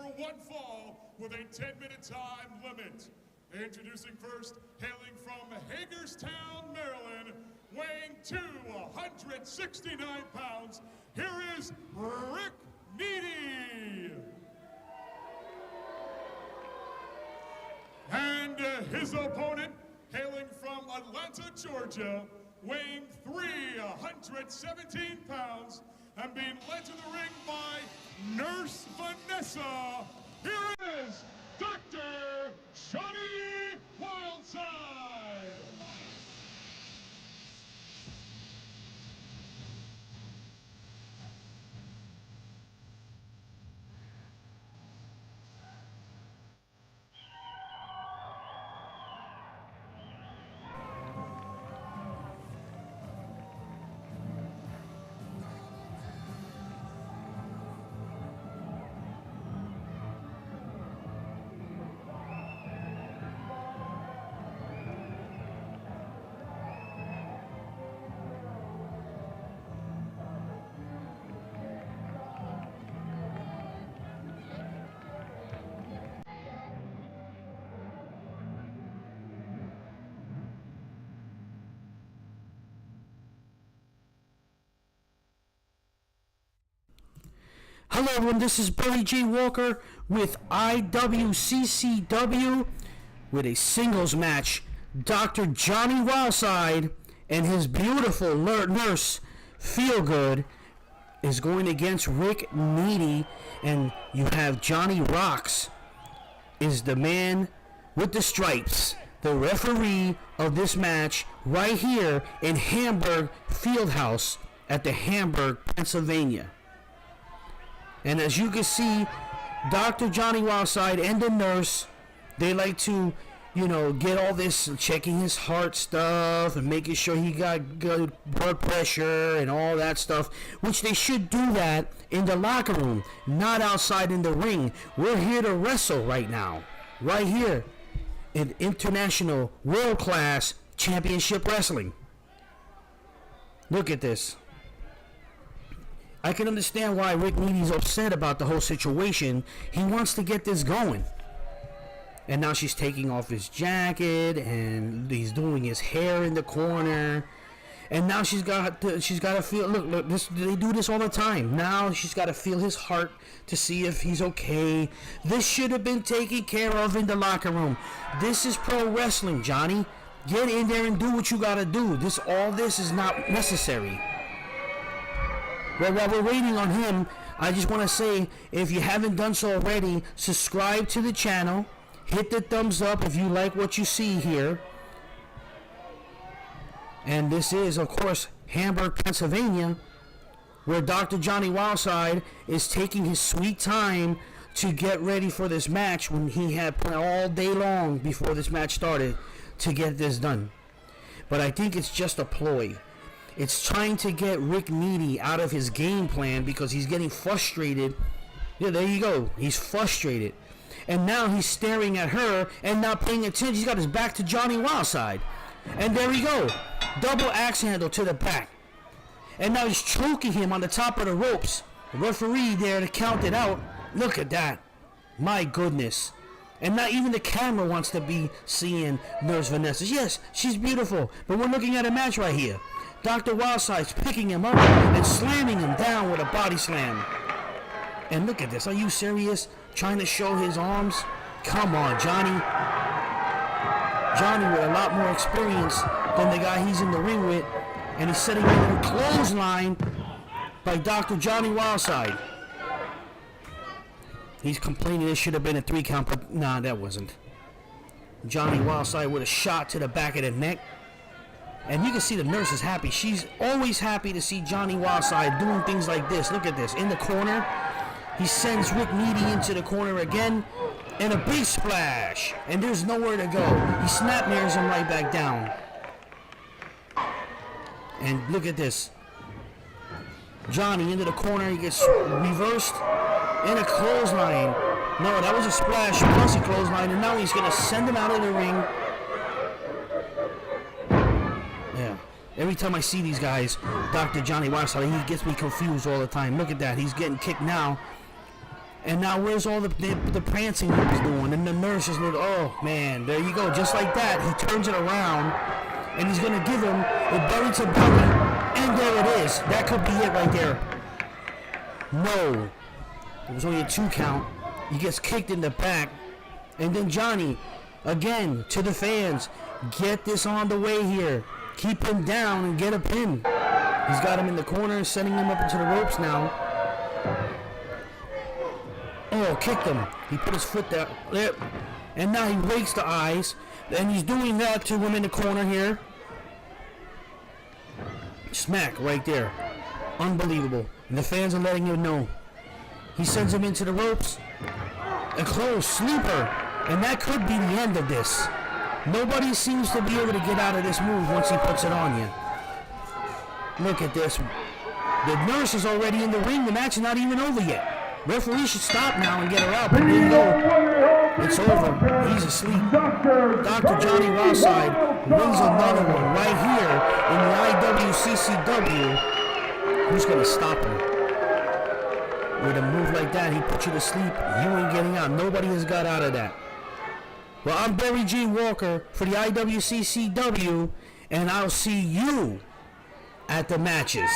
one fall with a 10-minute time limit. Introducing first, hailing from Hagerstown, Maryland, weighing 269 pounds, here is Rick Needy. And his opponent, hailing from Atlanta, Georgia, weighing 317 pounds, and being led to the ring by Nurse Vanessa, here is Dr. Johnny Wildside. Hello everyone, this is Billy J. Walker with IWCCW with a singles match. Dr. Johnny Wildside and his beautiful nurse, Feelgood, is going against Rick Needy, and you have Johnny Rocks is the man with the stripes, the referee of this match right here in Hamburg Fieldhouse at the Hamburg, Pennsylvania. And as you can see, Dr. Johnny Wildside and the nurse, they like to, get all this, checking his heart stuff and making sure he got good blood pressure and all that stuff, which they should do that in the locker room, not outside in the ring. We're here to wrestle right now, right here in international world-class championship wrestling. Look at this. I can understand why Rick Needy's upset about the whole situation. He wants to get this going. And now she's taking off his jacket, and he's doing his hair in the corner. And now she's got to feel, look, they do this all the time. Now she's got to feel his heart to see if he's okay. This should have been taken care of in the locker room. This is pro wrestling, Johnny. Get in there and do what you got to do. All this is not necessary. Well, while we're waiting on him, I just want to say, if you haven't done so already, subscribe to the channel. Hit the thumbs up if you like what you see here. And this is, of course, Hamburg, Pennsylvania, where Dr. Johnny Wildside is taking his sweet time to get ready for this match, when he had planned all day long before this match started to get this done. But I think it's just a ploy. It's trying to get Rick Needy out of his game plan because he's getting frustrated. Yeah, there you go. He's frustrated. And now he's staring at her and not paying attention. He's got his back to Johnny Wildside. And there we go. Double axe handle to the back. And now he's choking him on the top of the ropes. The referee there to count it out. Look at that. My goodness. And not even the camera wants to be seeing Nurse Vanessa. Yes, she's beautiful. But we're looking at a match right here. Dr. Wildside's picking him up and slamming him down with a body slam. And look at this. Are you serious? Trying to show his arms? Come on, Johnny. Johnny with a lot more experience than the guy he's in the ring with. And he's setting him a clothesline by Dr. Johnny Wildside. He's complaining this should have been a 3 count, but nah, that wasn't. Johnny Wildside with a shot to the back of the neck. And you can see the nurse is happy. She's always happy to see Johnny Wildside doing things like this. Look at this. In the corner, he sends Rick Needy into the corner again. And a big splash. And there's nowhere to go. He snap-nares him right back down. And look at this. Johnny into the corner. He gets reversed. And a clothesline. No, that was a splash plus a clothesline. And now he's going to send him out of the ring. Yeah. Every time I see these guys, Dr. Johnny Wyse, he gets me confused all the time. Look at that. He's getting kicked now. And now where's all the prancing he was doing? And the nurse is like, oh man, there you go. Just like that, he turns it around and he's going to give him a belly to belly. And there it is. That could be it right there. No. It was only a 2 count. He gets kicked in the back. And then Johnny, again, to the fans, get this on the way here. Keep him down and get a pin. He's got him in the corner, sending him up into the ropes now. Oh, kicked him. He put his foot there. And now he rakes the eyes. And he's doing that to him in the corner here. Smack right there. Unbelievable. And the fans are letting him know. He sends him into the ropes. A close sleeper. And that could be the end of this. Nobody seems to be able to get out of this move once he puts it on you. Look at this. The nurse is already in the ring. The match is not even over yet. Referee should stop now and get her out. But there you go. It's over. He's asleep. Dr. Johnny Wildside wins another one right here in the IWCCW. Who's going to stop him? With a move like that, he put you to sleep. You ain't getting out. Nobody has got out of that. Well, I'm Barry G. Walker for the IWCCW, and I'll see you at the matches.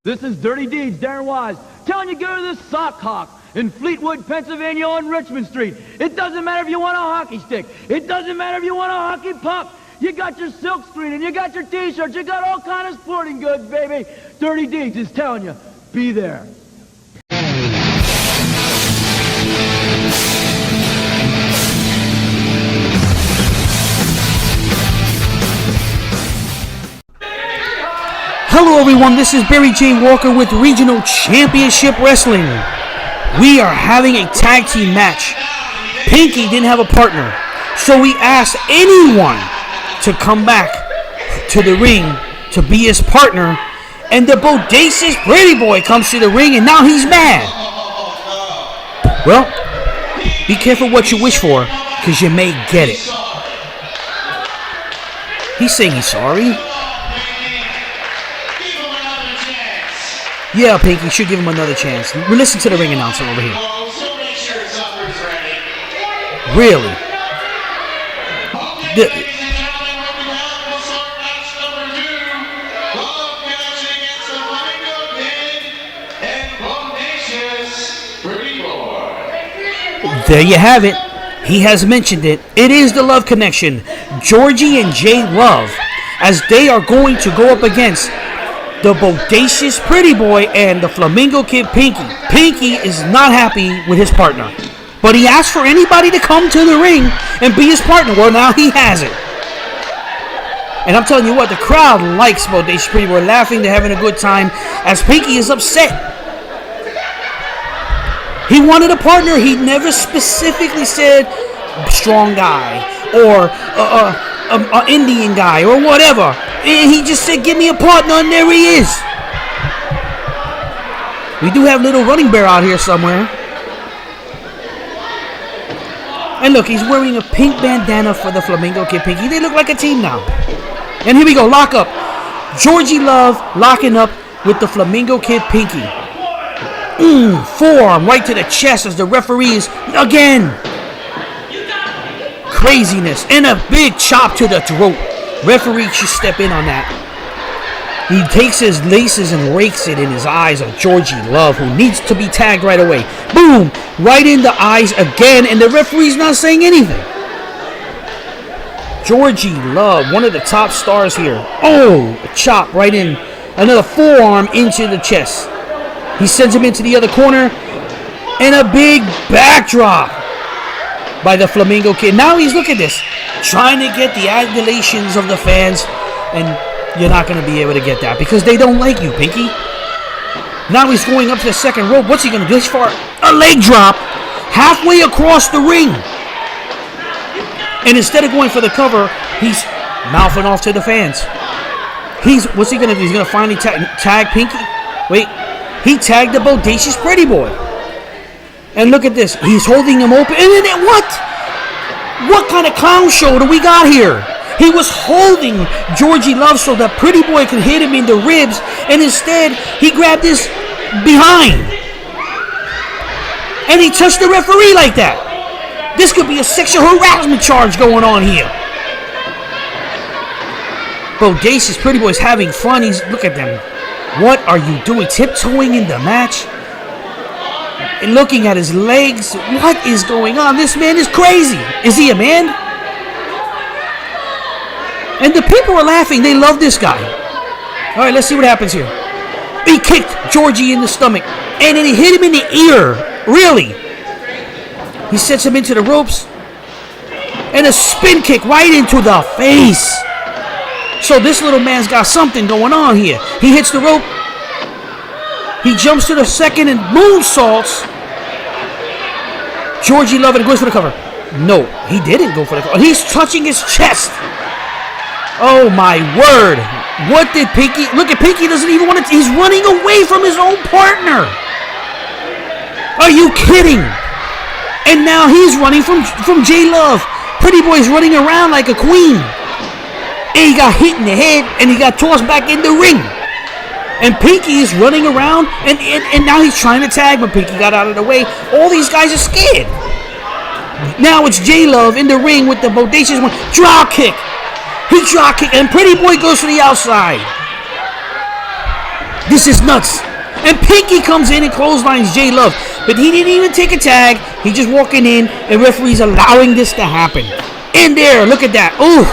This is Dirty Deeds, Darren Wyse, telling you go to the Sock Hawk in Fleetwood, Pennsylvania on Richmond Street. It doesn't matter if you want a hockey stick. It doesn't matter if you want a hockey puck. You got your silk screen and you got your t-shirts. You got all kinds of sporting goods, baby. Dirty Deeds is telling you, be there. Hello everyone, this is Barry J. Walker with Regional Championship Wrestling. We are having a tag team match. Pinky didn't have a partner, so we asked anyone to come back to the ring to be his partner, and the bodacious Pretty Boy comes to the ring and now he's mad. Well, be careful what you wish for, because you may get it. He's saying he's sorry. Yeah, Pinky, should give him another chance. We listen to the ring announcer over here. Really? There you have it. He has mentioned it. It is the Love Connection. Georgie and Jay Love, as they are going to go up against the bodacious Pretty Boy and the Flamingo Kid Pinky. Pinky is not happy with his partner, but he asked for anybody to come to the ring and be his partner. Well, now he has it. And I'm telling you what, the crowd likes bodacious Pretty Boy. Laughing, they're having a good time, as Pinky is upset. He wanted a partner. He never specifically said strong guy or an Indian guy or whatever. And he just said, give me a partner, and there he is. We do have little Running Bear out here somewhere. And look, he's wearing a pink bandana for the Flamingo Kid Pinky. They look like a team now. And here we go, lock up. Georgie Love locking up with the Flamingo Kid Pinky. Forearm right to the chest as the referees again. Craziness. And a big chop to the throat. Referee should step in on that. He takes his laces and rakes it in his eyes of Georgie Love, who needs to be tagged right away. Boom! Right in the eyes again, and the referee's not saying anything. Georgie Love, one of the top stars here. Oh, a chop right in. Another forearm into the chest. He sends him into the other corner. And a big backdrop by the Flamingo Kid. Now he's, look at this, trying to get the adulations of the fans, and you're not going to be able to get that because they don't like you, Pinky. Now he's going up to the second rope. What's he going to do? This far, a leg drop halfway across the ring. And instead of going for the cover, he's mouthing off to the fans. What's he gonna do? He's gonna finally tag Pinky? Wait, he tagged the Bodacious Pretty Boy. And look at this. He's holding him open. And then what? What kind of clown show do we got here? He was holding Georgie Love so that Pretty Boy could hit him in the ribs. And instead, he grabbed his behind. And he touched the referee like that. This could be a sexual harassment charge going on here. Bodacious Pretty Boy's having fun. Look at them. What are you doing? Tiptoeing in the match? And looking at his legs. What is going on? This man is crazy. Is he a man? And the people are laughing. They love this guy. All right, let's see what happens here. He kicked Georgie in the stomach. And then he hit him in the ear. Really? He sets him into the ropes. And a spin kick right into the face. So this little man's got something going on here. He hits the rope. He jumps to the second and moonsaults. Georgie Love and goes for the cover. No, he didn't go for the cover. He's touching his chest. Oh my word. What did Pinky... Look at Pinky doesn't even want to... He's running away from his own partner. Are you kidding? And now he's running from J Love. Pretty Boy's running around like a queen. And he got hit in the head, and he got tossed back in the ring. And Pinky is running around, and now he's trying to tag, but Pinky got out of the way. All these guys are scared. Now it's J Love in the ring with the Bodacious one. Drop kick. He drop kick, and Pretty Boy goes to the outside. This is nuts. And Pinky comes in and clotheslines J Love. But he didn't even take a tag. He's just walking in, and referee's allowing this to happen. In there, look at that. Ooh.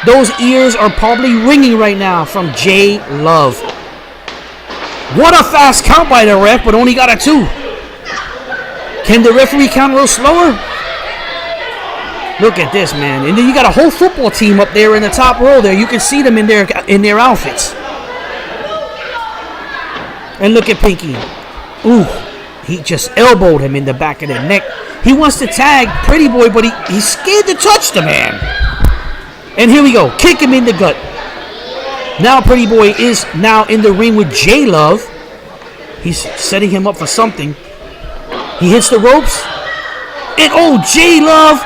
Those ears are probably ringing right now from J Love. What a fast count by the ref, but only got a 2. Can the referee count a little slower? Look at this, man. And then you got a whole football team up there in the top row there. You can see them in their outfits. And look at Pinky. Ooh, he just elbowed him in the back of the neck. He wants to tag Pretty Boy, but he's scared to touch the man. And here we go. Kick him in the gut. Now Pretty Boy is now in the ring with J Love. He's setting him up for something. He hits the ropes. And J Love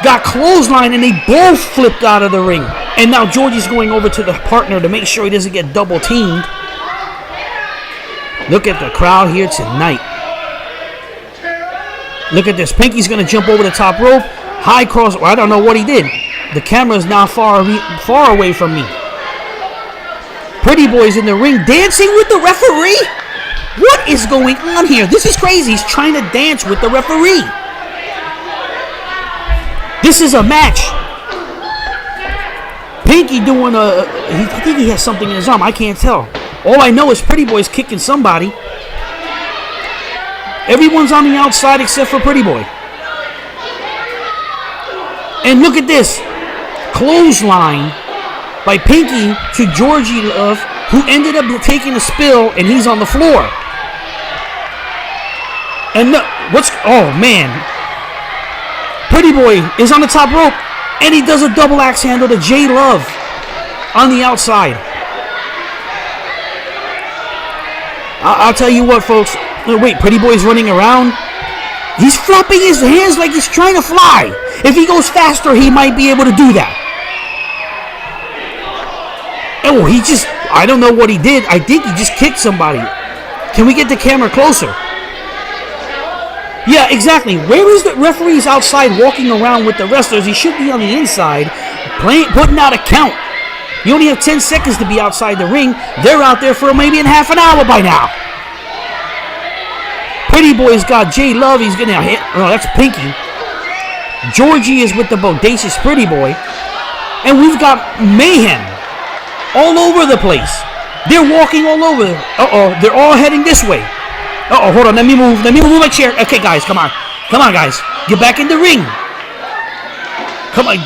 got clotheslined, and they both flipped out of the ring. And now Georgie's going over to the partner to make sure he doesn't get double teamed. Look at the crowd here tonight. Look at this. Pinky's going to jump over the top rope. High cross. Well, I don't know what he did. The camera is now far away from me. Pretty Boy's in the ring dancing with the referee. What is going on here? This is crazy. He's trying to dance with the referee. This is a match. Pinky doing I think he has something in his arm. I can't tell. All I know is Pretty Boy's kicking somebody. Everyone's on the outside except for Pretty Boy. And look at this. Clothesline by Pinky to Georgie Love, who ended up taking a spill, and he's on the floor. And oh man. Pretty Boy is on the top rope, and he does a double axe handle to J Love on the outside. I'll tell you what, folks. Wait, Pretty Boy's running around. He's flapping his hands like he's trying to fly. If he goes faster, he might be able to do that. Oh, I don't know what he did. I think he just kicked somebody. Can we get the camera closer? Yeah, exactly. Where is the referees outside walking around with the wrestlers? He should be on the inside, putting out a count. You only have 10 seconds to be outside the ring. They're out there for maybe in half an hour by now. Pretty Boy's got J Love. He's going to hit. Oh, that's Pinky. Georgie is with the Bodacious Pretty Boy. And we've got mayhem all over the place. They're walking all over. They're all heading this way. Hold on. Let me move my chair. Okay, guys, come on. Come on, guys. Get back in the ring. Come on.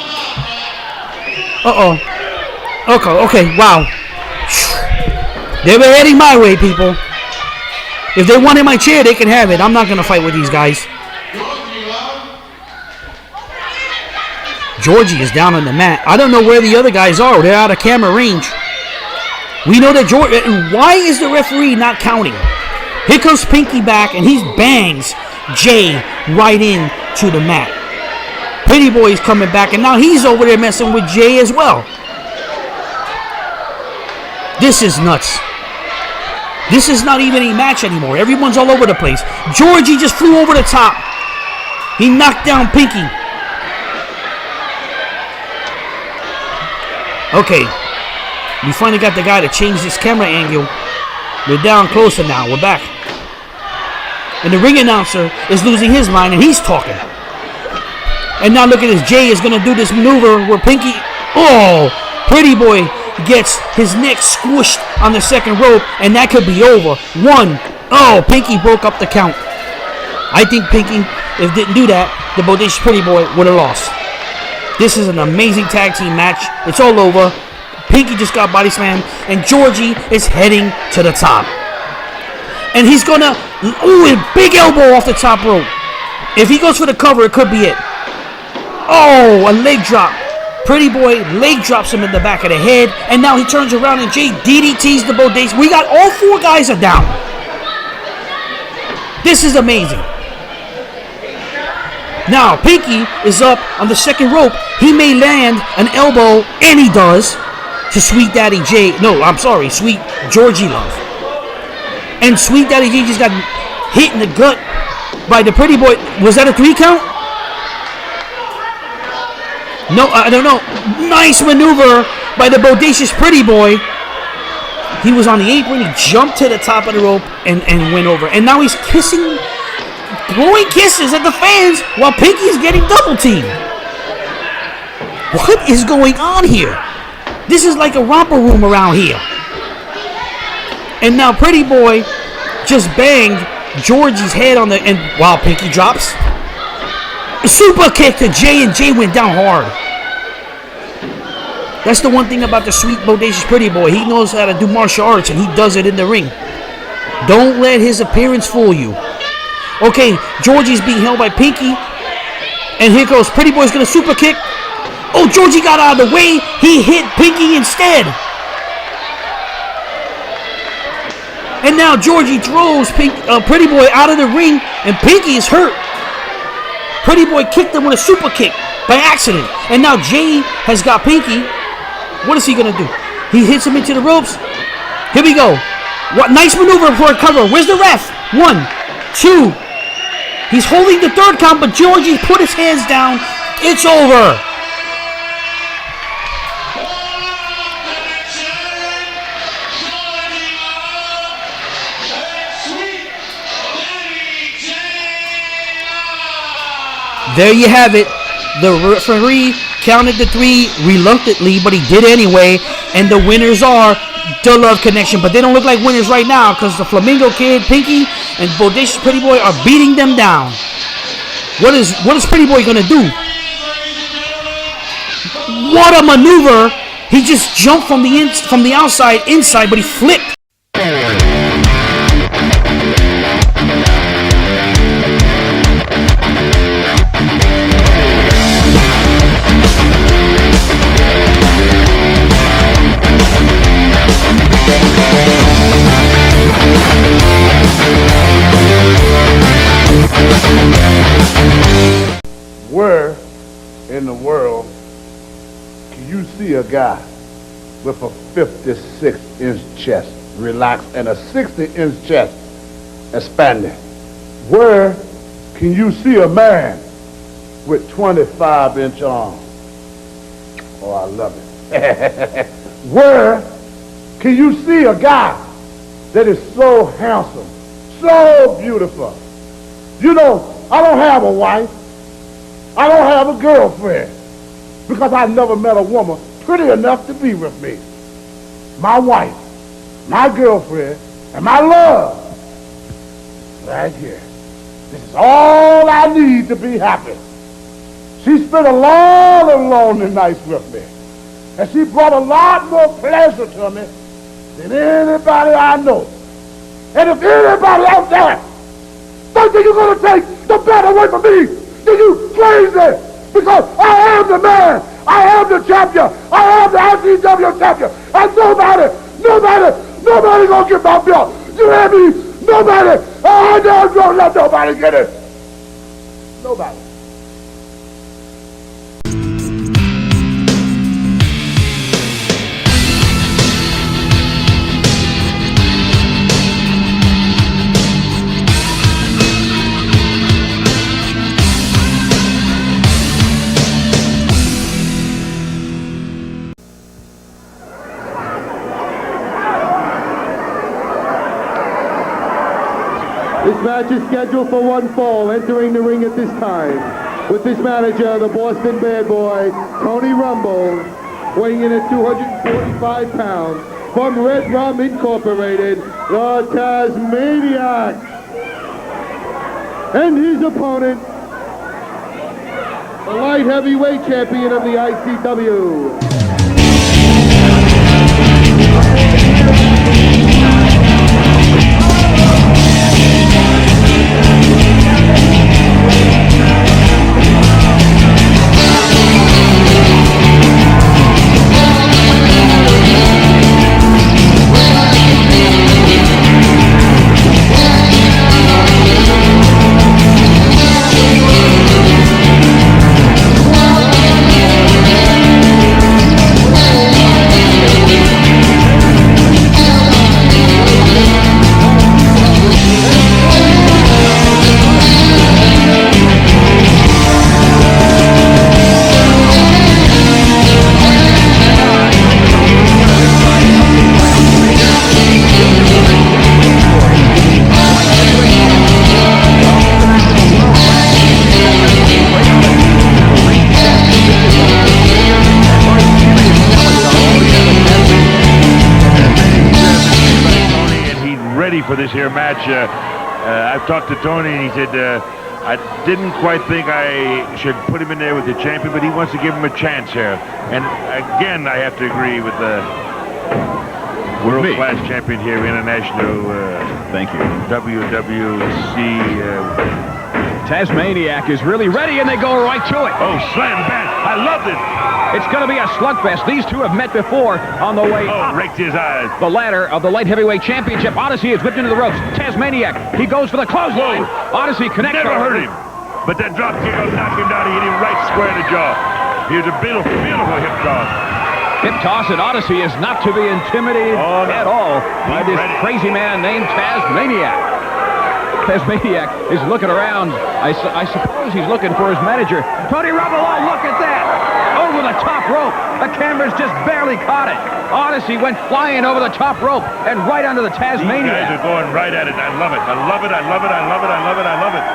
Okay, wow. They were heading my way, people. If they wanted my chair, they can have it. I'm not going to fight with these guys. Georgie is down on the mat. I don't know where the other guys are. They're out of camera range. We know that Georgie... Why is the referee not counting? Here comes Pinky back, and he bangs Jay right into the mat. Pretty Boy's coming back, and now he's over there messing with Jay as well. This is nuts. This is not even a match anymore. Everyone's all over the place. Georgie just flew over the top. He knocked down Pinky. Okay. We finally got the guy to change this camera angle. We're down closer now. We're back. And the ring announcer is losing his mind, and he's talking. And now look at this. Jay is going to do this maneuver where Pinky... Oh! Pretty Boy gets his neck squished on the second rope, and that could be over. 1. Oh, Pinky broke up the count. I think Pinky, if didn't do that, the Bodacious Pretty Boy would have lost. This is an amazing tag team match. It's all over. Pinky just got body slammed, and Georgie is heading to the top. And he's gonna... Ooh, a big elbow off the top rope. If he goes for the cover, it could be it. Oh, a leg drop. Pretty Boy leg drops him in the back of the head, and now he turns around and Jay DDTs the Bodacious. We got all 4 guys are down. This is amazing. Now, Pinky is up on the second rope. He may land an elbow, and he does, to Sweet Daddy Jay. No, I'm sorry, Sweet Georgie Love. And Sweet Daddy Jay just got hit in the gut by the Pretty Boy. Was that a 3 count? No, I don't know. Nice maneuver by the Bodacious Pretty Boy. He was on the apron. He jumped to the top of the rope and went over. And now he's kissing, blowing kisses at the fans while Pinky's getting double teamed. What is going on here? This is like a romper room around here. And now Pretty Boy just banged Georgie's head on the... And wow, Pinky drops. A super kick to Jay, and Jay went down hard. That's the one thing about the sweet, bodacious Pretty Boy. He knows how to do martial arts, and he does it in the ring. Don't let his appearance fool you. Okay, Georgie's being held by Pinky. And here goes. Pretty Boy's going to super kick. Oh, Georgie got out of the way. He hit Pinky instead. And now Georgie throws Pretty Boy out of the ring, and Pinky is hurt. Pretty Boy kicked him with a super kick by accident. And now Jay has got Pinky. What is he going to do? He hits him into the ropes. Here we go. What nice maneuver for a cover. Where's the ref? 1, 2. He's holding the 3rd count, but Georgie put his hands down. It's over. There you have it. The referee counted the 3 reluctantly, but he did anyway. And the winners are the Love Connection. But they don't look like winners right now because the Flamingo Kid, Pinky, and Bodacious Pretty Boy are beating them down. What is Pretty Boy going to do? What a maneuver. He just jumped from the outside inside, but he flipped. Where in the world can you see a guy with a 56-inch chest relaxed and a 60-inch chest expanded? Where can you see a man with 25-inch arms? Oh, I love it. Where can you see a guy that is so handsome, so beautiful? You know, I don't have a wife. I don't have a girlfriend because I never met a woman pretty enough to be with me. My wife, my girlfriend, and my love, right here. This is all I need to be happy. She spent a lot of lonely nights with me, and she brought a lot more pleasure to me than anybody I know. And if anybody out there thinks you're going to take the bed away from me, then you crazy! Because I am the man. I am the champion. I am the ICW champion. And nobody gonna get my belt. You hear me? Nobody. I don't gonna let nobody get it. Nobody. This match is scheduled for one fall. Entering the ring at this time with his manager, the Boston Bad Boy, Tony Rumble, weighing in at 245 pounds. From Red Rum Incorporated, the Tazmaniac. And his opponent, the light heavyweight champion of the ICW. For this here match. I've talked to Tony and he said I didn't quite think I should put him in there with the champion, but he wants to give him a chance here. And again, I have to agree with the world-class champion here, international. Thank you. WWC. Tazmaniac is really ready, and they go right to it. Oh, slam bam! I love this. It's going to be a slugfest. These two have met before on the way up raked his eyes. the ladder of the light heavyweight championship. Odyssey is whipped into the ropes. Tazmaniac, he goes for the clothesline. Odyssey connects. Never hurt him. But that drop kick will knock him down. He hit him right square in the jaw. Here's a beautiful, beautiful hip toss. Hip toss, and Odyssey is not to be intimidated at all by this crazy man named Tazmaniac. Tazmaniac is looking around. I suppose he's looking for his manager. Tony Rumble, oh, look at that! Over the top rope. The cameras just barely caught it. Odyssey went flying over the top rope and right under the Tazmaniac. These guys are going right at it. I love it. I love it. I love it. I love it. I love it. I love it.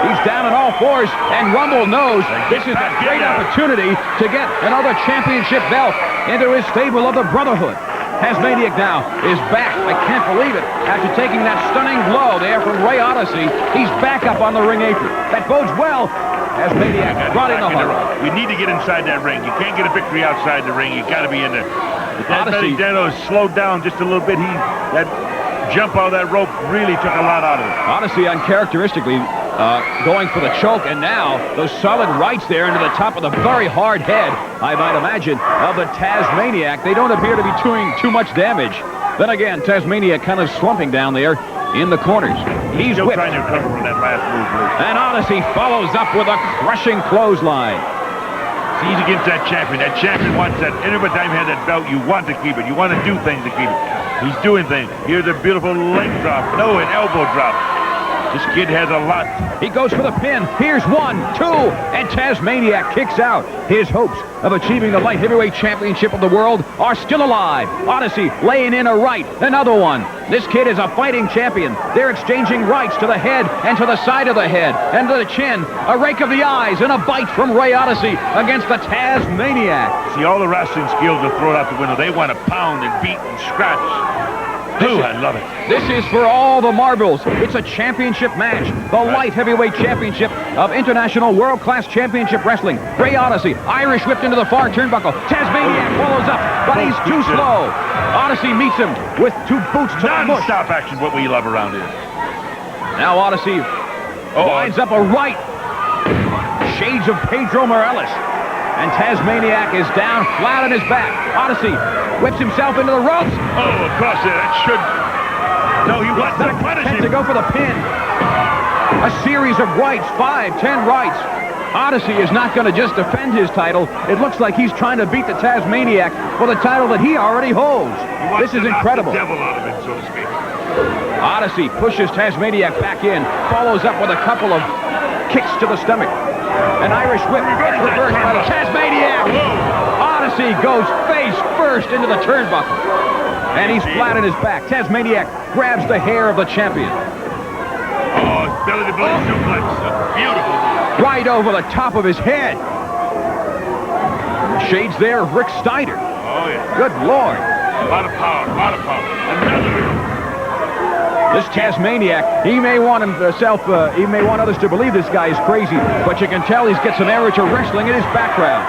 He's down on all fours, and Rumble knows this is a great opportunity to get another championship belt into his stable of the Brotherhood. Tazmaniac now is back. I can't believe it. After taking that stunning blow there from Ray Odyssey, he's back up on the ring apron. That bodes well. Tazmaniac brought in the heart. You need to get inside that ring. You can't get a victory outside the ring. You got to be in there. Odyssey has slowed down just a little bit. That jump out of that rope really took a lot out of it. Odyssey uncharacteristically going for the choke, and now those solid rights there into the top of the very hard head, I might imagine, of the Tazmaniac. They don't appear to be doing too much damage. Then again, Tazmaniac kind of slumping down there in the corners. He's still whipped. trying to recover from that last move. And Odyssey follows up with a crushing clothesline. He's against that champion. That champion wants that. Every time you have that belt, you want to keep it. You want to do things to keep it. He's doing things. Here's a beautiful leg drop. No, an elbow drop. This kid has a lot. He goes for the pin. Here's 1, 2, and Tazmaniac kicks out. His hopes of achieving the light heavyweight championship of the world are still alive. Odyssey laying in a right, another one. This kid is a fighting champion. They're exchanging rights to the head and to the side of the head and to the chin. A rake of the eyes and a bite from Ray Odyssey against the Tazmaniac. See, all the wrestling skills are thrown out the window. They want to pound and beat and scratch. Ooh, I love it. This is for all the marbles. It's a championship match. The light heavyweight championship of International World Class Championship Wrestling. Ray Odyssey, Irish whipped into the far turnbuckle. Tazmaniac follows up, but he's too slow. Odyssey meets him with 2 boots to the bush. Non-stop action, what we love around here. Now Odyssey lines up a right. shades of Pedro Morales. And Tazmaniac is down flat on his back. Odyssey whips himself into the ropes. Oh, across there. That should... No, he wants to punish him. To go for the pin. A series of rights, 5, 10 rights. Odyssey is not going to just defend his title. It looks like he's trying to beat the Tazmaniac for the title that he already holds. This is incredible. The devil out of it, so to speak. Odyssey pushes Tazmaniac back in, follows up with a couple of kicks to the stomach. An Irish whip gets reversed by the Tazmaniac. Odyssey goes face first into the turnbuckle. And he's flat on his back. Tazmaniac grabs the hair of the champion. Oh, belly-to-belly suplex. Beautiful. Right over the top of his head. Shades there of Rick Steiner. Oh, yeah. Good Lord. A lot of power, a lot of power. Another. This Tazmaniac, he may want he may want others to believe this guy is crazy, but you can tell he's got some amateur wrestling in his background.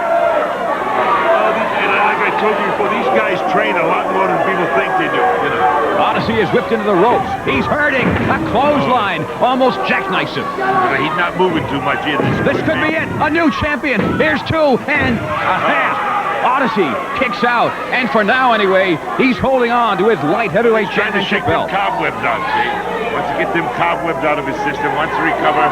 Like I told you before, these guys train a lot more than people think they do. You know. Odyssey is whipped into the ropes. He's hurting. A clothesline almost jackknifes him. He's not moving too much either. This could be it. A new champion. Here's 2 and a half. Odyssey kicks out, and for now anyway, he's holding on to his light heavyweight championship belt. Cobwebs out, see? Wants to get them cobwebs out of his system, wants to recover.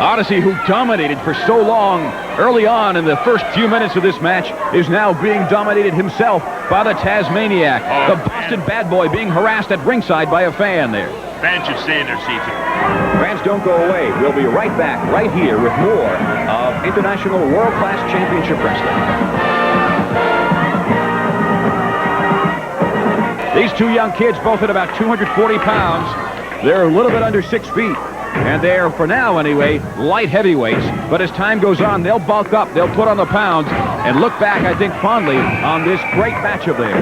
Odyssey, who dominated for so long early on in the first few minutes of this match, is now being dominated himself by the Tazmaniac. The Boston Bad Boy being harassed at ringside by a fan there. Fans should stay in their seats. Fans, don't go away. We'll be right back right here with more of International World Class Championship Wrestling. These 2 young kids, both at about 240 pounds. They're a little bit under 6 feet. And they're, for now anyway, light heavyweights. But as time goes on, they'll bulk up, they'll put on the pounds, and look back, I think, fondly on this great match of theirs.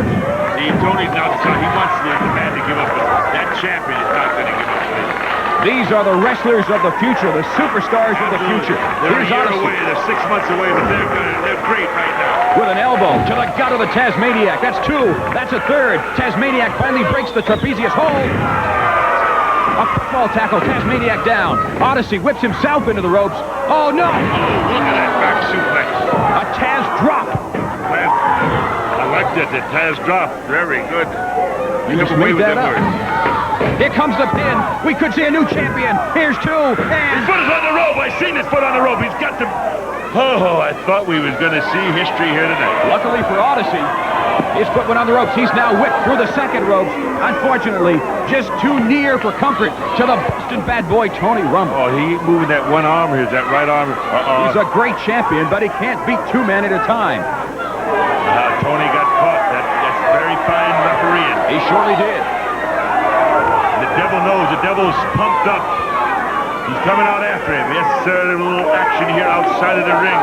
See, Tony's not the he wants the man to give up. That champion is not going to give up. These are the wrestlers of the future, the superstars of the future. They're a year away, they're 6 months away, but they're good. They're great right now. With an elbow to the gut of the Tazmaniac. That's 2. That's a 3rd. Tazmaniac finally breaks the trapezius hold. A football tackle, Tazmaniac down. Odyssey whips himself into the ropes. Oh, no! Oh, look at that back suplex. A Taz drop. I like that, the Taz drop. Very good. You just made that up. Here comes the pin. We could see a new champion. Here's 2, and... His foot is on the rope. I seen his foot on the rope. He's got the... Oh, I thought we was going to see history here tonight. Luckily for Odyssey, his foot went on the ropes. He's now whipped through the second ropes. Unfortunately, just too near for comfort to the Boston Bad Boy, Tony Rumble. Oh, he ain't moving that one arm here, that right arm. He's a great champion, but he can't beat 2 men at a time. Tony got caught. That's very fine refereeing. He surely did. The devil knows. The devil's pumped up. He's coming out after him. Yes, sir. A little action here outside of the ring.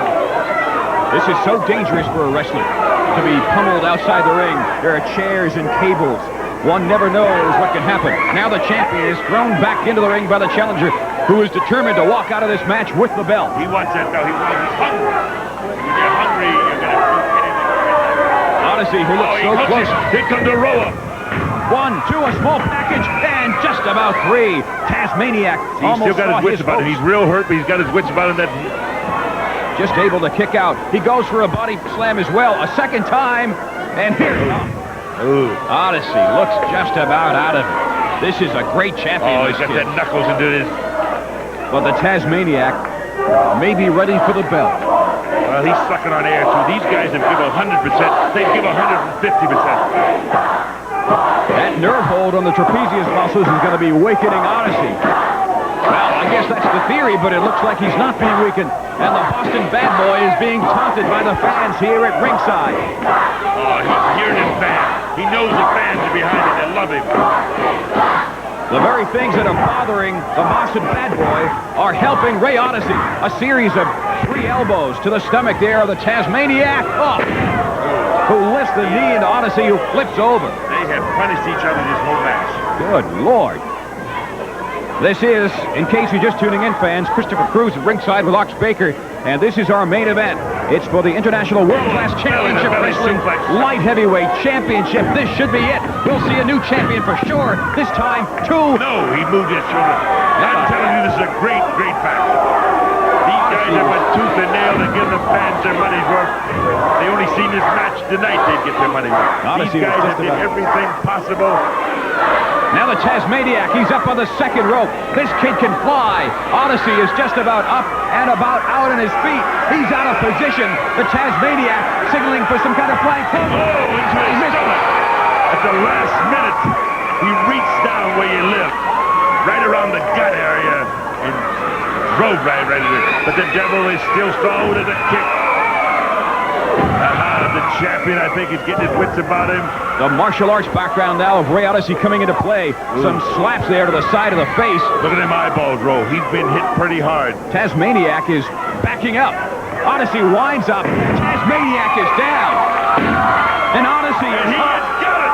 This is so dangerous for a wrestler to be pummeled outside the ring. There are chairs and cables. One never knows what can happen. Now the champion is thrown back into the ring by the challenger, who is determined to walk out of this match with the belt. He wants that belt. He's hungry. When you're hungry, you're going to do anything. Odyssey, who looks so close. Here comes the roller. 1, 2, a small package, and just about 3. Tazmaniac almost still got his wits about him. He's real hurt, but he's got his wits about him. That just able to kick out. He goes for a body slam as well. A second time, and here. Odyssey looks just about out of it. This is a great champion. Oh, he's got that knuckles into this. But the Tazmaniac may be ready for the belt. Well, he's sucking on air, too. These guys have given 100%. They give 150%. That nerve hold on the trapezius muscles is going to be weakening Odyssey. Well, I guess that's the theory, but it looks like he's not being weakened. And the Boston Bad Boy is being taunted by the fans here at ringside. Oh, he's hearing his fans. He knows the fans are behind him. They love him. The very things that are bothering the Boston Bad Boy are helping Ray Odyssey. A series of 3 elbows to the stomach there of the Tazmaniac. Oh, who lifts the knee into Odyssey, who flips over. They have punished each other this whole match. Good Lord. This is, in case you're just tuning in, fans, Christopher Cruz at ringside with Ox Baker, and this is our main event. It's for the International World Class Championship Wrestling Light Heavyweight Championship. This should be it. We'll see a new champion for sure. This time, 2. No, he moved his shoulder. I'm telling you, this is a great, great match. These guys guys are but tooth and nail to give the fans their money's worth. They only seen this match tonight, they'd get their money worth. Odyssey These guys was have just did about- everything possible. Now the Tazmaniac, he's up on the second rope. This kid can fly. Odyssey is just about up and about out on his feet. He's out of position. The Tazmaniac signaling for some kind of flying post. Oh, into his stomach. At the last minute, he reached down where you live, right around the gut area, and drove right into it. But the devil is still strong with a kick. The champion, I think, is getting his wits about him. The martial arts background now of Ray Odyssey coming into play. Some slaps there to the side of the face. Look at him eyeballs roll. He's been hit pretty hard. Tazmaniac is backing up. Odyssey winds up. Tazmaniac is down. And Odyssey is He up. has got it.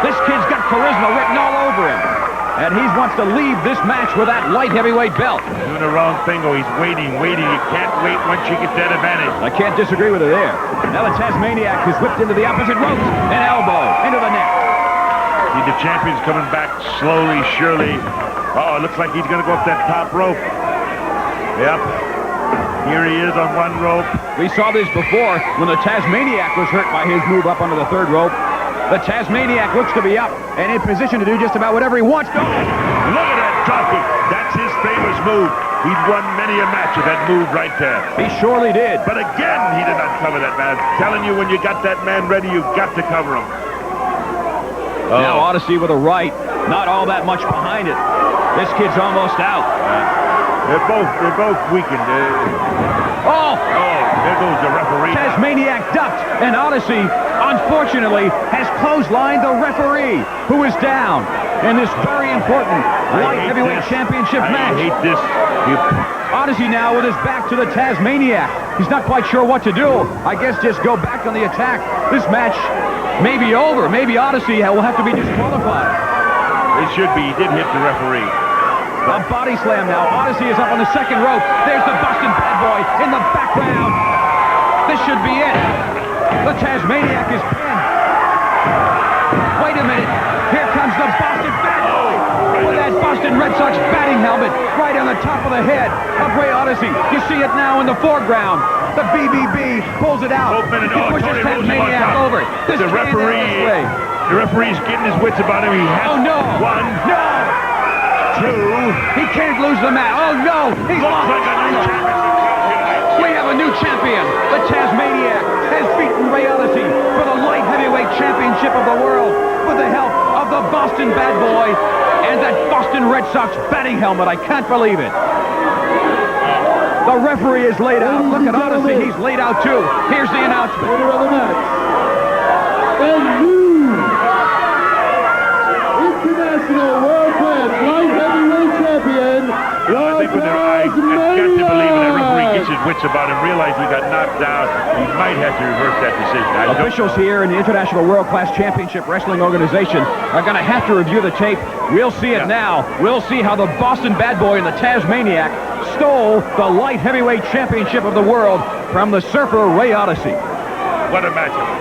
This kid's got charisma written all over him. And he wants to leave this match with that light heavyweight belt. Doing the wrong thing, oh, he's waiting. You can't wait once you get that advantage. I can't disagree with her there. Now the Tazmaniac is whipped into the opposite ropes. An elbow into the neck. See, the champion's coming back slowly, surely. Oh, it looks like he's going to go up that top rope. Yep. Here he is on one rope. We saw this before when the Tazmaniac was hurt by his move up onto the third rope. The Tazmaniac looks to be up and in position to do just about whatever he wants. Look at that dropkick. That's his famous move. He'd won many a match with that move right there. He surely did. But again, he did not cover that man. Telling you, when you got that man ready, you've got to cover him. Now Odyssey with a right. Not all that much behind it. This kid's almost out. They're both weakened. There goes the referee. Tazmaniac ducked, and Odyssey, unfortunately, has clotheslined the referee, who is down in this very important light heavyweight championship match. I hate this. Odyssey now with his back to the Tazmaniac. He's not quite sure what to do. I guess just go back on the attack. This match may be over. Maybe Odyssey will have to be disqualified. It should be. He did hit the referee. A body slam now. Odyssey is up on the second rope. There's the Boston Bad Boy in the background. This should be it. The Tazmaniac is pinned. Wait a minute. Here comes the Boston Bad Boy with that Boston Red Sox batting helmet right on the top of the head of Ray Odyssey. You see it now in the foreground. The BBB pulls it out. He pushes Tazmaniac over. The referee's getting his wits about him. He has one. No! Two. He can't lose the match. Oh no! He's Looks lost. like a new champion. We have a new champion. The Tazmaniac has beaten Ray Odyssey for the light heavyweight championship of the world with the help of the Boston Bad Boy and that Boston Red Sox batting helmet. I can't believe it. The referee is laid out. Look at Odyssey. He's laid out too. Here's the announcement. Winner of the match. And new international world-class light heavyweight champion, I think with their eye, I've got to believe that every referee gets his wits about him, realize he got knocked down. He might have to reverse that decision. Officials here in the International World Class Championship Wrestling Organization are going to have to review the tape. We'll see it now. We'll see how the Boston Bad Boy and the Tazmaniac stole the light heavyweight championship of the world from the surfer Ray Odyssey. What a matchup.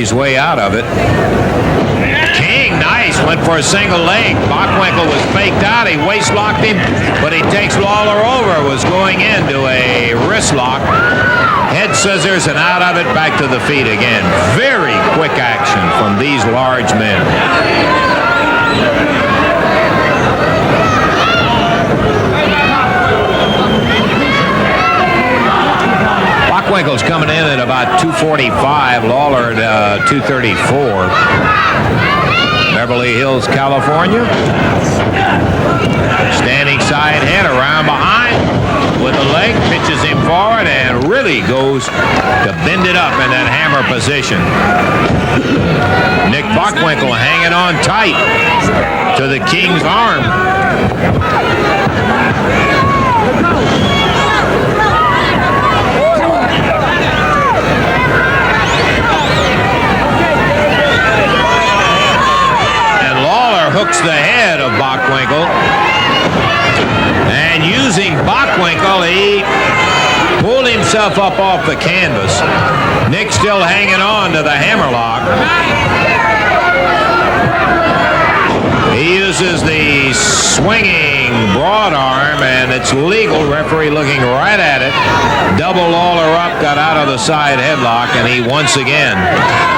his way out of it. King, nice, went for a single leg. Bonkwinkel was faked out. He waist locked him, but he takes Lawler over. Was going into a wrist lock. Head scissors and out of it, back to the feet again. Very quick action from these large men. Bonkwinkel's coming in at about 245, Lawler at 234. Beverly Hills, California. Standing side head around behind with the leg, pitches him forward and really goes to bend it up in that hammer position. Nick Bonkwinkel hanging on tight to the King's arm. Hooks the head of Bonkwinkel, and using Bonkwinkel, he pulled himself up off the canvas. Nick still hanging on to the hammerlock. He uses the swinging broad arm, and it's legal. Referee looking right at it. Double Lawler up, got out of the side headlock, and he once again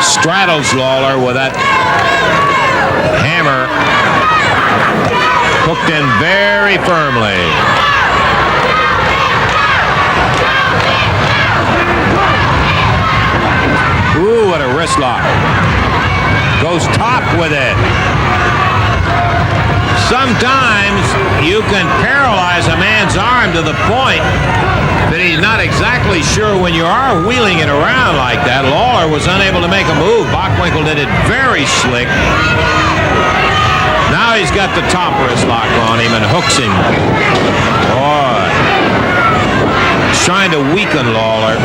straddles Lawler with that hammer hooked in very firmly. Ooh, what a wrist lock. Goes top with it. Sometimes you can paralyze a man's arm to the point that he's not exactly sure when you are wheeling it around like that. Lawler was unable to make a move. Bonkwinkel did it very slick. Now he's got the top wrist lock on him and hooks him. Boy. He's trying to weaken Lawler.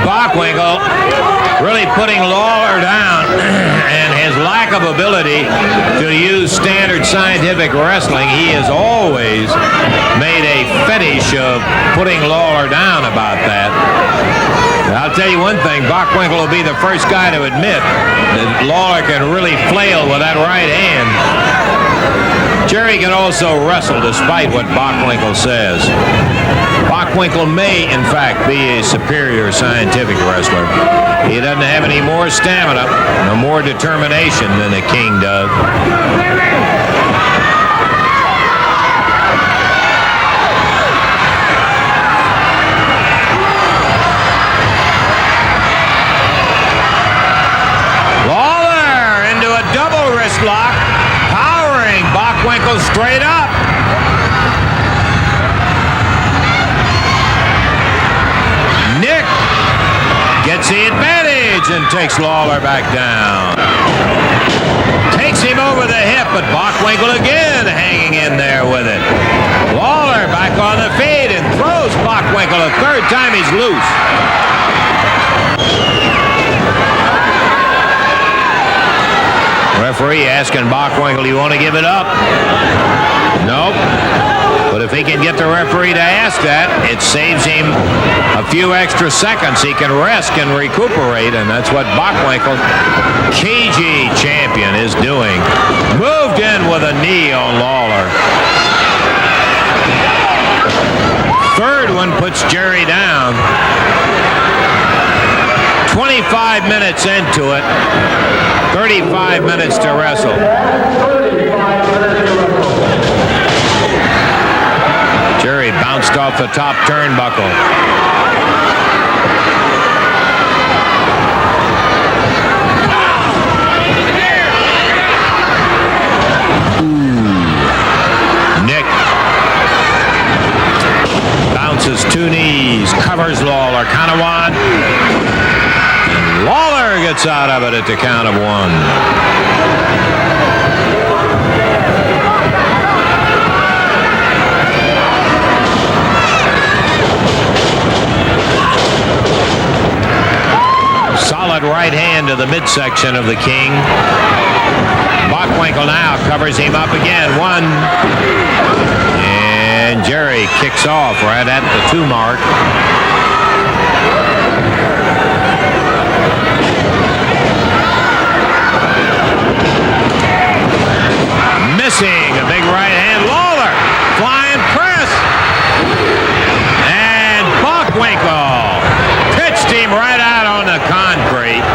Bonkwinkel really putting Lawler down, and his lack of ability to use standard scientific wrestling. He has always made a fetish of putting Lawler down about that. I'll tell you one thing, Bonkwinkel will be the first guy to admit that Lawler can really flail with that right hand. Jerry can also wrestle, despite what Bonkwinkel says. Bonkwinkel may, in fact, be a superior scientific wrestler. He doesn't have any more stamina, no more determination than the King does. Lawler into a double wrist lock, powering Bonkwinkel straight up. Nick gets the advantage and takes Lawler back down. Takes him over the hip, but Bonkwinkel again hanging in there with it. Lawler back on the feet and throws Bonkwinkel a third time. He's loose. Referee asking Bonkwinkel, you want to give it up? Nope. But if he can get the referee to ask that, it saves him a few extra seconds. He can rest and recuperate, and that's what Bonkwinkel, cagey champion, is doing. Moved in with a knee on Lawler. Third one puts Jerry down. 25 minutes into it. 35 minutes to wrestle. Jerry bounced off the top turnbuckle. Nick bounces two knees. gets out of it at the count of 1. Solid right hand to the midsection of the King. Bonkwinkel now covers him up again. 1. And Jerry kicks off right at the 2 mark. Missing a big right hand. Lawler, flying press. And Bonkwinkel pitched him right out on the concrete.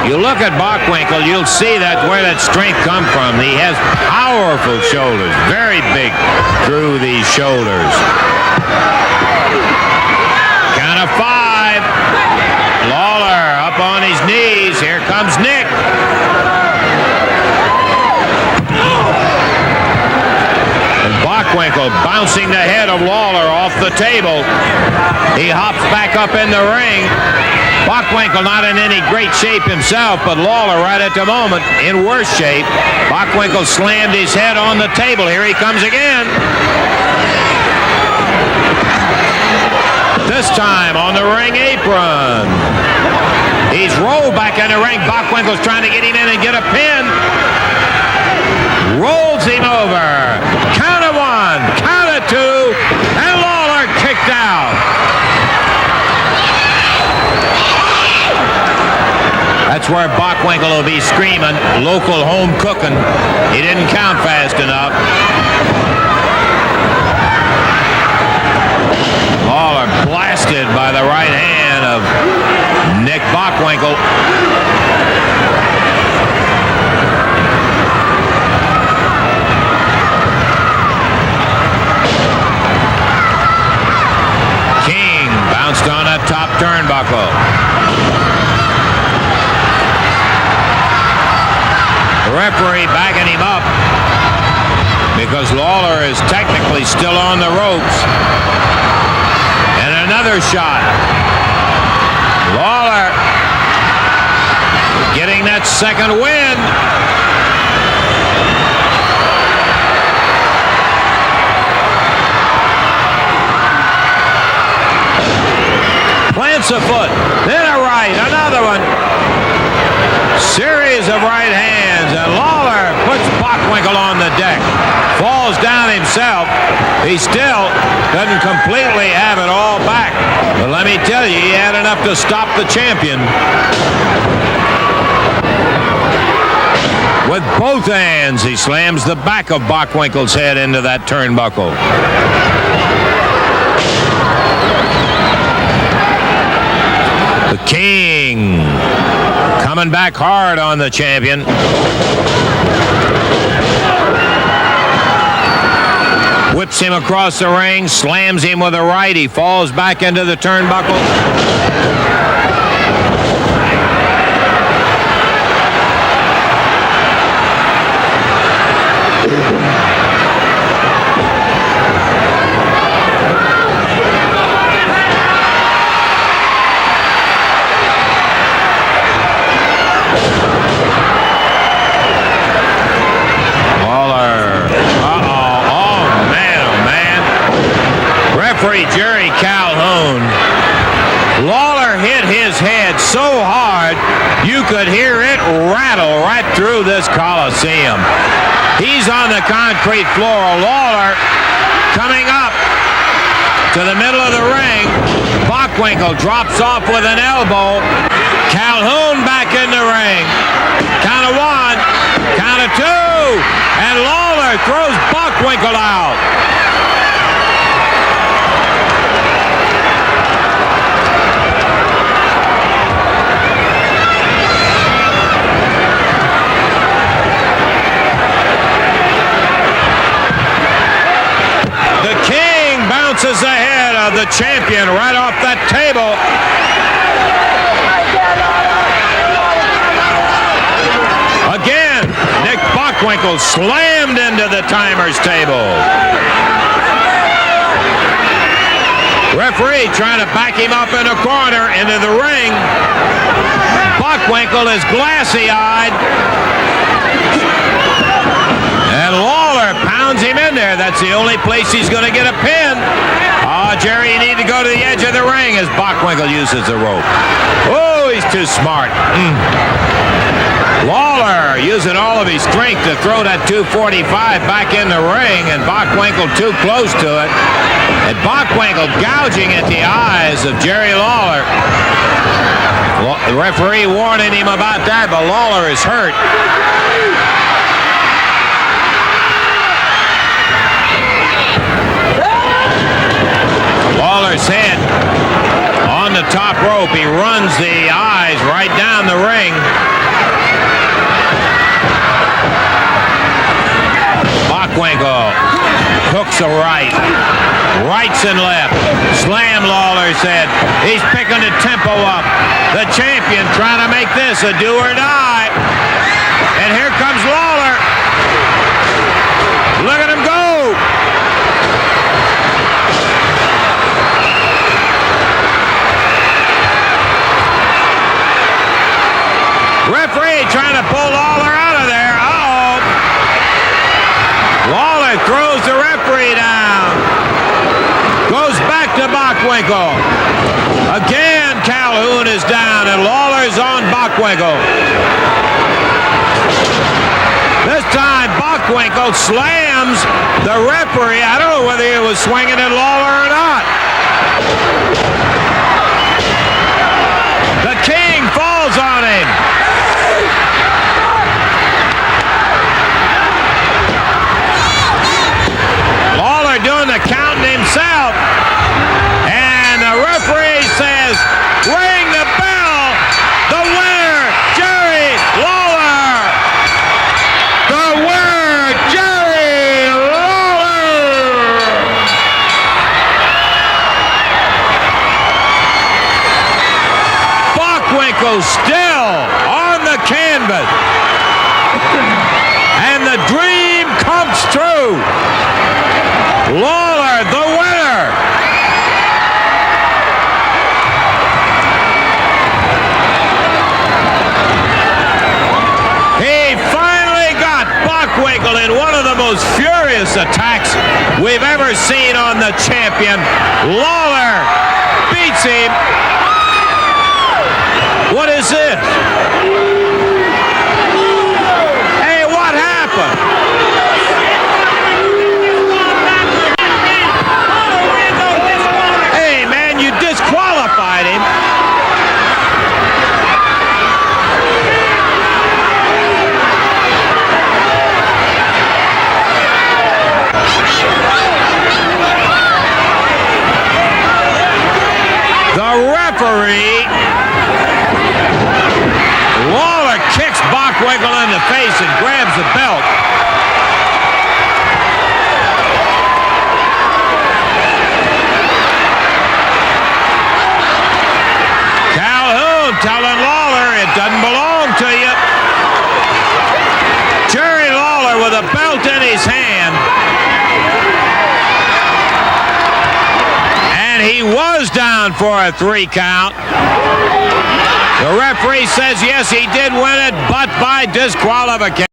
You look at Bonkwinkel, you'll see that where that strength come from. He has powerful shoulders, very big through these shoulders. Count of 5. Lawler up on his knees. Here comes Nick. And Bonkwinkel bouncing the head of Lawler off the table. He hops back up in the ring. Bonkwinkel not in any great shape himself, but Lawler right at the moment in worse shape. Bonkwinkel slammed his head on the table. Here he comes again. This time on the ring apron. He's rolled back in the ring. Bonkwinkel's trying to get him in and get a pin. Rolls him over. Count of 1, count of 2, and Lawler kicked out. That's where Bonkwinkel will be screaming, local home cooking. He didn't count fast enough. Lawler blasted by the right hand of Nick Bonkwinkel. King bounced on that top turnbuckle. The referee backing him up because Lawler is technically still on the ropes. And another shot. Lawler getting that second win. Plants a foot, then a right, another one. Series of right hands, and Lawler puts Bonkwinkel on the deck. Falls down himself. He still doesn't completely have it all back. But let me tell you, he had enough to stop the champion. With both hands, he slams the back of Bonkwinkel's head into that turnbuckle. The King coming back hard on the champion. Whips him across the ring, slams him with a right. He falls back into the turnbuckle. Referee Jerry Calhoun. Lawler hit his head so hard you could hear it rattle right through this Coliseum. He's on the concrete floor. Lawler coming up to the middle of the ring. Bonkwinkel drops off with an elbow. Calhoun back in the ring. Count of 1, count of 2, and Lawler throws Bonkwinkel out. Bounces the head of the champion right off that table. Again, Nick Bonkwinkel slammed into the timer's table. referee trying to back him up in a corner into the ring. Bonkwinkel is glassy-eyed. And Lawler pounds him in there. That's the only place he's going to get a pin. Oh, Jerry, you need to go to the edge of the ring as Bonkwinkel uses the rope. Oh, he's too smart. Lawler using all of his strength to throw that 245 back in the ring, and Bonkwinkel too close to it. And Bonkwinkel gouging at the eyes of Jerry Lawler. The referee warning him about that, but Lawler is hurt. Lawler's head on the top rope. He runs the eyes right down the ring. Bonkwinkel hooks a right, rights and left. Slam, Lawler said. He's picking the tempo up. The champion trying to make this a do or die. And here comes Lawler. Look at him go. Referee trying to pull Lawler out of there. Uh-oh. Lawler throws the referee down. Goes back to Bonkwinkel. Again, Calhoun is down, and Lawler's on Bonkwinkel. This time, Bonkwinkel slams the referee. I don't know whether he was swinging at Lawler or not. The King falls on him. Lawler doing the counting himself. And the referee says, ring the bell. The winner, Jerry Lawler. The winner, Jerry Lawler. Bonkwinkel still on the canvas. And the dream comes true. Lawler, the winner. He finally got Bonkwinkel in one of the most furious attacks we've ever seen on the champion. Lawler beats him. What is this? Hey, what happened? Disqualified him. The referee, Lawler, kicks Bonkwinkel in the face and grabs the belt. Telling Lawler it doesn't belong to you. Jerry Lawler with a belt in his hand. And he was down for a 3 count. The referee says yes, he did win it, but by disqualification.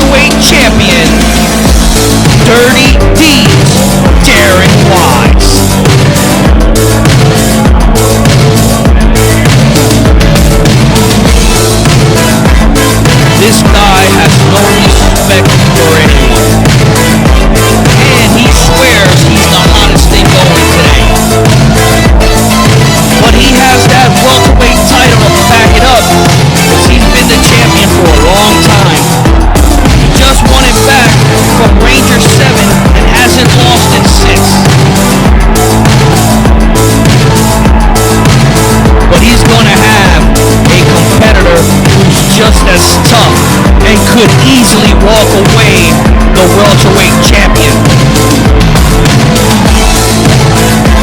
welterweight champion, Dirty D's, Darren Wyse. This guy has no respect for anyone. And he swears he's the hottest thing going today. But he has that welterweight title to back it up, because he's been the champion for a long time. He just won it back from Ranger 7 and hasn't lost in 6. But he's going to have a competitor who's just as tough and could easily walk away the welterweight champion.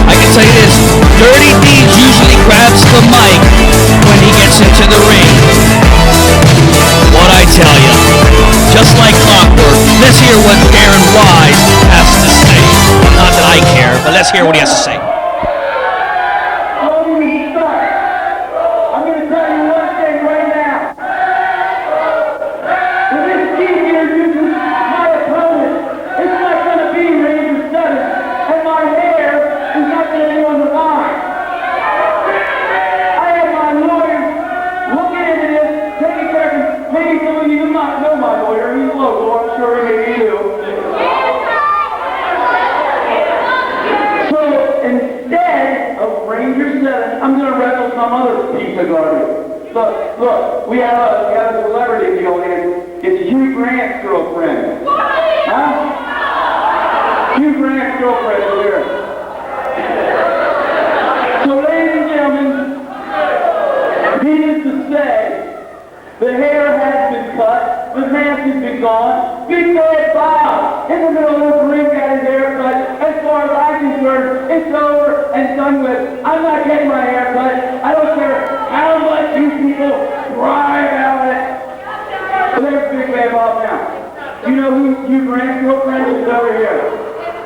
I can tell you this, Dirty D's usually grabs the mic when he gets into the ring. What I tell you, just like clockwork, let's hear what Darren Wyse has to say. Not that I care, but let's hear what he has to say. Look, we have a celebrity deal in. It's Hugh Grant's girlfriend. Huh? Hugh Grant's girlfriend is here. So, ladies and gentlemen, needless to say, the hair has been cut, the mask has been gone. Big Bad Bob in the middle of this ring got his hair cut. As far as I'm concerned, it's over and done with. I'm not getting my hair cut. I don't care how much you people cry about it. So there's Big Bad Bob now. You know who Hugh Grant's girlfriend is over here?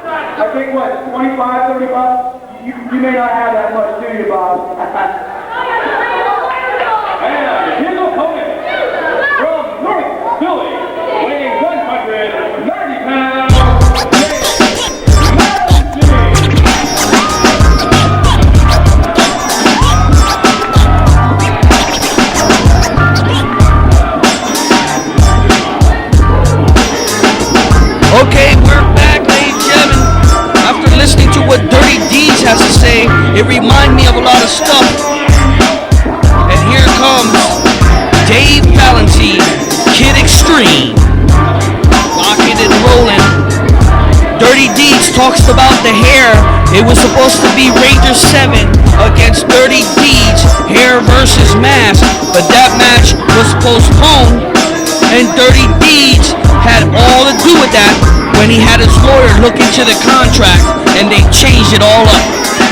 I think what, 25, 30 bucks? You may not have that much, do you, Bob? And here's your opponent from North Philly, weighing 190 pounds. Okay, we're back, ladies and gentlemen. After listening to what Dirty D's has to say, it reminds me of a lot of stuff. And here comes Dave Valentine, Kid Extreme. Rocking and rolling. Dirty D's talks about the hair. It was supposed to be Ranger 7 against Dirty D's, hair versus mask. But that match was postponed. And Dirty D's had all to do with that when he had his lawyer look into the contract, and they changed it all up.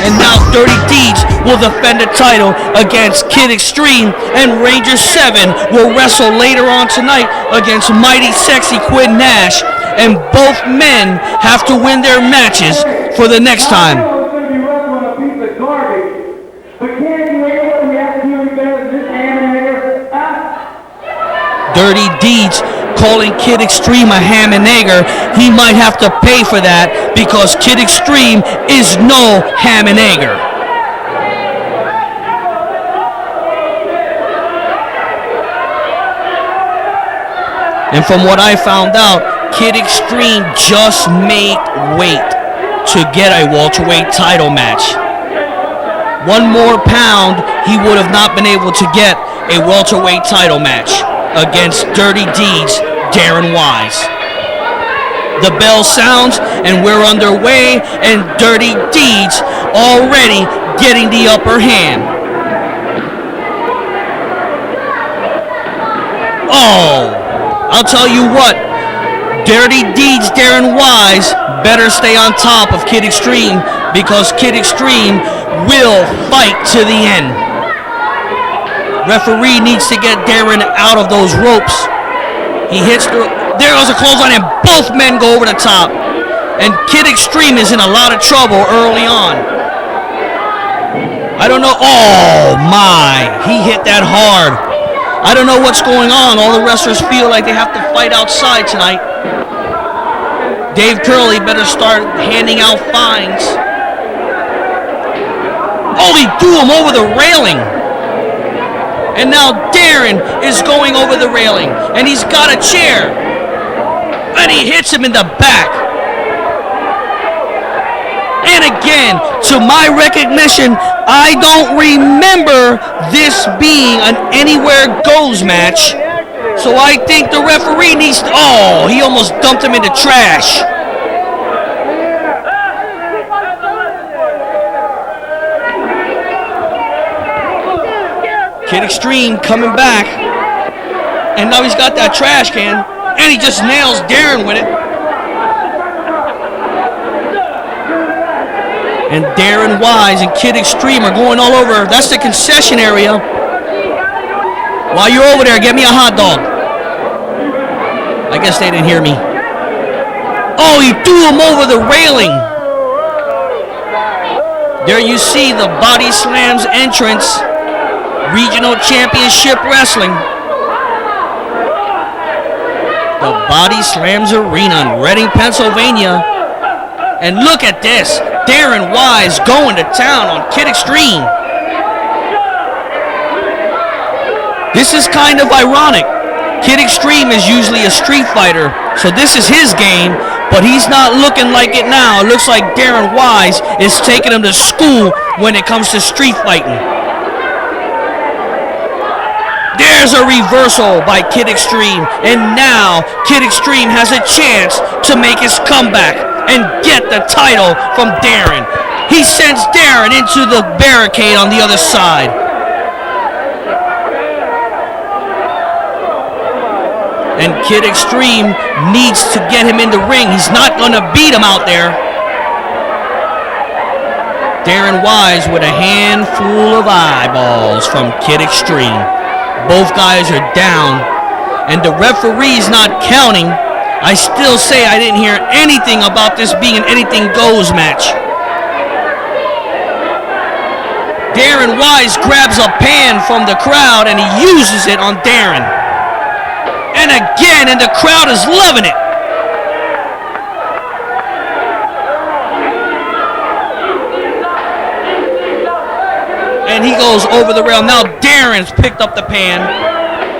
And now Dirty D's will defend the title against Kid Extreme, and Ranger 7 will wrestle later on tonight against Mighty Sexy Quinn Nash. And both men have to win their matches for the next time. Dirty D's calling Kid Extreme a ham and egger. He might have to pay for that, because Kid Extreme is no ham and egger. And from what I found out, Kid Extreme just made weight to get a welterweight title match. One more pound, he would have not been able to get a welterweight title match against Dirty D's, Darren Wyse. The bell sounds and we're underway, and Dirty D's already getting the upper hand. Oh, I'll tell you what, Dirty D's, Darren Wyse better stay on top of Kid Extreme, because Kid Extreme will fight to the end. Referee needs to get Darren out of those ropes. He hits the... There goes a clothesline, and both men go over the top. And Kid Extreme is in a lot of trouble early on. I don't know... Oh, my. He hit that hard. I don't know what's going on. All the wrestlers feel like they have to fight outside tonight. Dave Curley better start handing out fines. Oh, he threw him over the railing. And now Darren is going over the railing. And he's got a chair. And he hits him in the back. And again, to my recognition, I don't remember this being an Anywhere Goes match. So I think the referee needs to... Oh, he almost dumped him in the trash. Kid Extreme coming back. And now he's got that trash can. And he just nails Darren with it. And Darren Wyse and Kid Extreme are going all over. That's the concession area. While you're over there, get me a hot dog. I guess they didn't hear me. Oh, he threw him over the railing. There you see the Body Slams entrance. Regional Championship Wrestling. The Body Slams Arena in Reading, Pennsylvania. And look at this. Darren Wyse going to town on Kid Extreme. This is kind of ironic. Kid Extreme is usually a street fighter, so this is his game, but he's not looking like it now. It looks like Darren Wyse is taking him to school when it comes to street fighting. There's a reversal by Kid Extreme, and now Kid Extreme has a chance to make his comeback and get the title from Darren. He sends Darren into the barricade on the other side. And Kid Extreme needs to get him in the ring. He's not going to beat him out there. Darren Wyse with a handful of eyeballs from Kid Extreme. Both guys are down, and the referee's not counting. I still say I didn't hear anything about this being an anything goes match. Darren Wyse grabs a pan from the crowd and he uses it on Darren. And again, and the crowd is loving it. And he goes over the rail. Now Darren's picked up the pan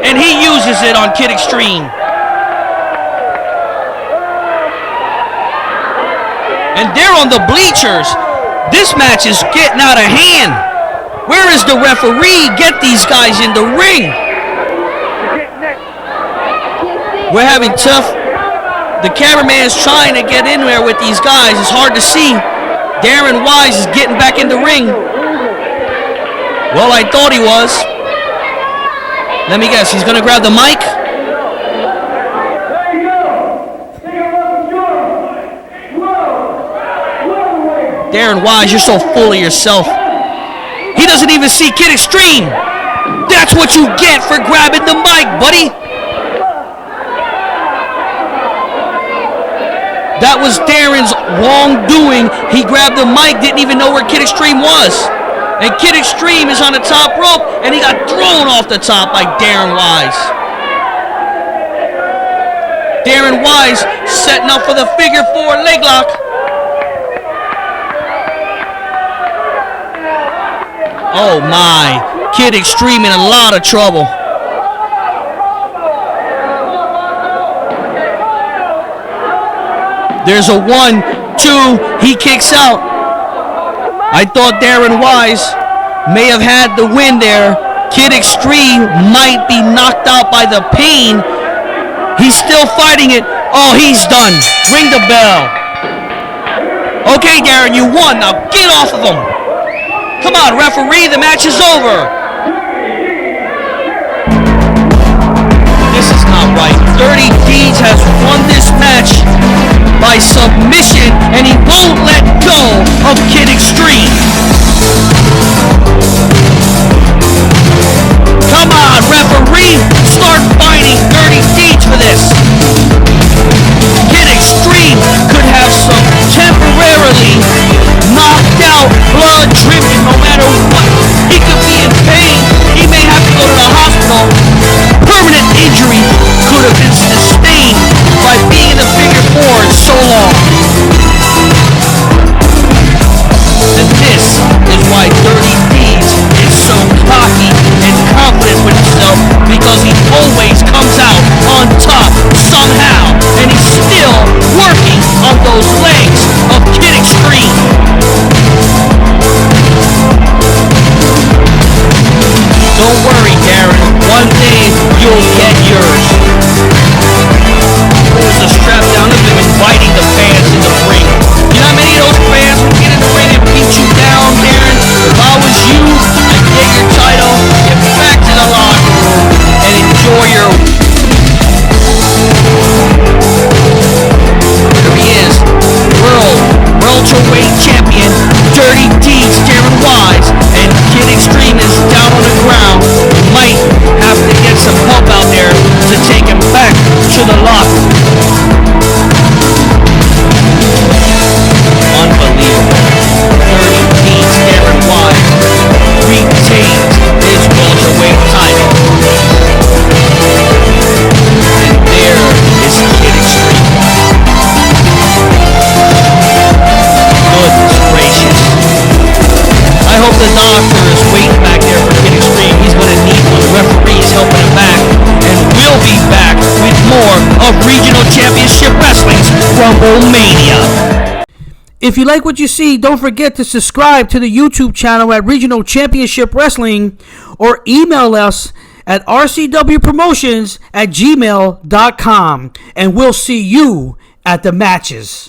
and he uses it on Kid Extreme. And they're on the bleachers. This match is getting out of hand. Where is the referee? Get these guys in the ring. We're having tough. The cameraman is trying to get in there with these guys. It's hard to see. Darren Wyse is getting back in the ring. Well, I thought he was. Let me guess. He's going to grab the mic. Darren Wyse, you're so full of yourself. He doesn't even see Kid Extreme. That's what you get for grabbing the mic, buddy. That was Darren's wrongdoing. He grabbed the mic, didn't even know where Kid Extreme was. And Kid Extreme is on the top rope, and he got thrown off the top by Darren Wyse. Darren Wyse setting up for the figure 4 leg lock. Oh my, Kid Extreme in a lot of trouble. There's a 1-2, he kicks out. I thought Darren Wyse may have had the win there. Kid Extreme might be knocked out by the pain. He's still fighting it. Oh, he's done. Ring the bell. Okay, Darren, you won. Now get off of him. Come on, referee, the match is over. This is not right. Dirty Deeds has won this match by submission, and he won't let go of Kid Extreme. Come on, referee, start fighting Dirty Deeds for this. Kid Extreme could have some temporarily knocked out, blood dripping, no matter what. He could be in pain. He may have to go to the hospital. Rumble Mania. If you like what you see, don't forget to subscribe to the YouTube channel at Regional Championship Wrestling or email us at rcwpromotions@gmail.com, and we'll see you at the matches.